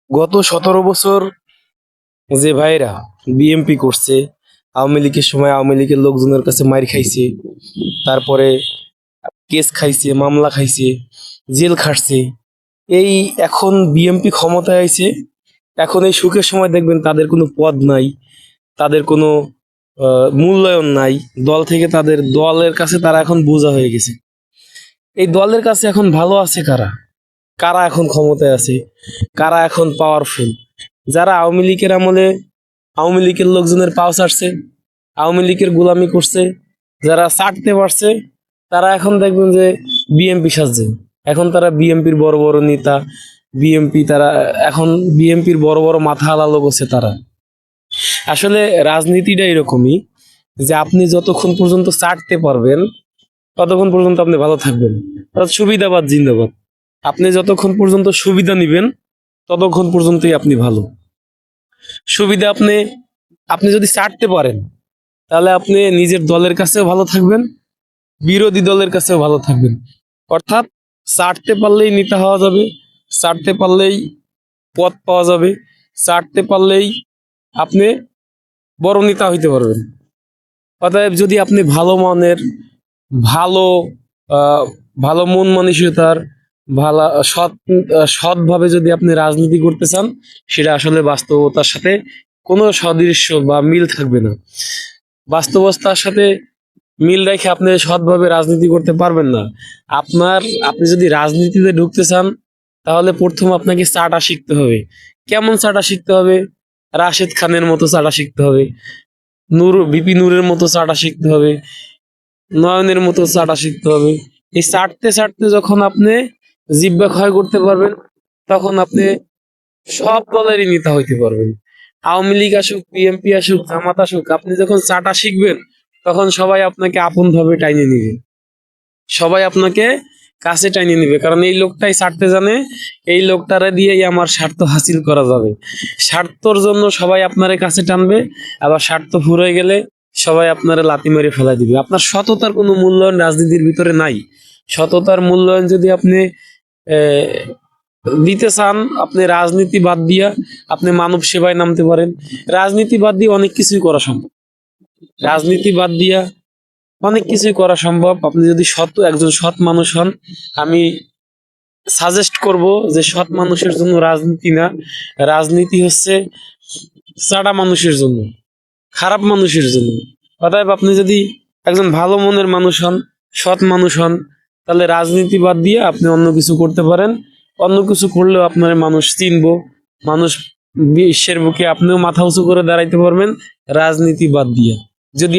গত 17 বছর যে ভাইরা বিএমপি করছে, আওয়ামী লীগের সময় আওয়ামী লীগের লোকজনের কাছে মার খাইছে, তারপরে কেস খাইছে, মামলা খাইছে, জেল খাটছে। এই এখন বিএমপি ক্ষমতায় আইছে, এখন এই সুখের সময় দেখবেন তাদের কোনো পদ নাই, তাদের কোনো মূল্যায়ন নাই। দল থেকে তাদের দলের কাছে তারা এখন বোঝা হয়ে গেছে। এই দলের কাছে এখন ভালো আছে কারা? কারা এখন ক্ষমতায় আছে? কারা এখন পাওয়ারফুল? যারা আওয়ামী লীগের আমলে আওয়ামী লীগের লোকজনের পাও চাটছে, আওয়ামী লীগের গোলামি করছে, যারা চাটতে পারছে, তারা এখন দেখবেন যে বিএমপি সাজছে। এখন তারা বিএমপির বড় বড় নেতা, তারা এখন বিএমপির বড় বড় মাথা আলালো করছে তারা। আসলে রাজনীতিটা এরকমই, যে আপনি যতক্ষণ পর্যন্ত চাটতে পারবেন ততক্ষণ পর্যন্ত আপনি ভালো থাকবেন। অর্থাৎ সুবিধাবাদ জিন্দাবাদ। আপনি যতক্ষণ পর্যন্ত সুবিধা নিবেন ততক্ষণ পর্যন্তই আপনি ভালো। সুবিধা আপনি আপনি যদি চাটতে পারেন তাহলে আপনি নিজের দলের কাছেও ভালো থাকবেন, বিরোধী দলের কাছেও ভালো থাকবেন। অর্থাৎ চাটতে পারলেই নেতা হওয়া যাবে, চাটতে পারলেই পদ পাওয়া যাবে, চাটতে পারলেই আপনি বড় নেতা হইতে পারবেন। অতএব যদি আপনি ভালো মানের, ভালো আহ, ভালো মন মানসিকতার, ভালো সৎভাবে যদি আপনি রাজনীতি করতে চান, সেটা আসলে বাস্তবতার সাথে কোনো সদৃশ্য বা মিল থাকবে না। বাস্তবতার সাথে মিল রেখে আপনি সৎভাবে রাজনীতি করতে পারবেন না। আপনি যদি রাজনীতিতে ঢুকতে চান, তাহলে প্রথম আপনাকে চাটা শিখতে হবে। কেমন চাটা শিখতে হবে? রাশেদ খানের মতো চাটা শিখতে হবে, বিপি নূরের মতো চাটা শিখতে হবে, নয়নের মতো চাটা শিখতে হবে। এই চাটতে চাটতে যখন আপনি জিহ্বা ক্ষয় করতে পারবেন, তখন আপনি সব দলেরই নেতা হইতে পারবেন। আওয়ামী লীগ আসুক, বিএনপি আসুক, জামাত আসুক, আপনি যখন চাটা শিখবেন তখন সবাই আপনাকে আপন ভাবে টাইনে নিবে, সবাই আপনাকে কাছে টাইনে নিবে। কারণ এই লোকটাই ছাড়তে জানে, এই লোকটারে দিয়েই আমার স্বার্থ হাসিল করা যাবে। স্বার্থর জন্য সবাই আপনার কাছে টানবে, আবার স্বার্থ ফুরিয়ে গেলে সবাই আপনারে লাথি মেরে ফেলাই দিবে। আপনার সততার কোনো মূল্যায়ন রাজনীতির ভিতরে নাই। সততার মূল্যায়ন যদি আপনি আহ, দিতে চান, আপনি রাজনীতি বাদ দিয়া আপনি মানব সেবায় নামতে পারেন। রাজনীতি বাদ দিয়ে অনেক কিছুই করা সম্ভব। রাজনীতি বাদ দিয়া অনেক কিছুই করা সম্ভব। আপনি যদি একজন সৎ মানুষ হন, আমি সাজেস্ট করব যে সৎ মানুষের জন্য রাজনীতি না, রাজনীতি হচ্ছে চাড়া মানুষের জন্য, খারাপ মানুষের জন্য। অতএব আপনি যদি একজন ভালো মনের মানুষ হন, সৎ মানুষ হন, তাহলে রাজনীতি বাদ দিয়ে আপনি অন্য কিছু করতে পারেন। অন্য কিছু করলেও আপনার মানুষ চিনবো, মানুষ বিশ্বের বুকে আপনিও মাথা উঁচু করে দাঁড়াইতে পারবেন রাজনীতি বাদ দিয়ে। যদি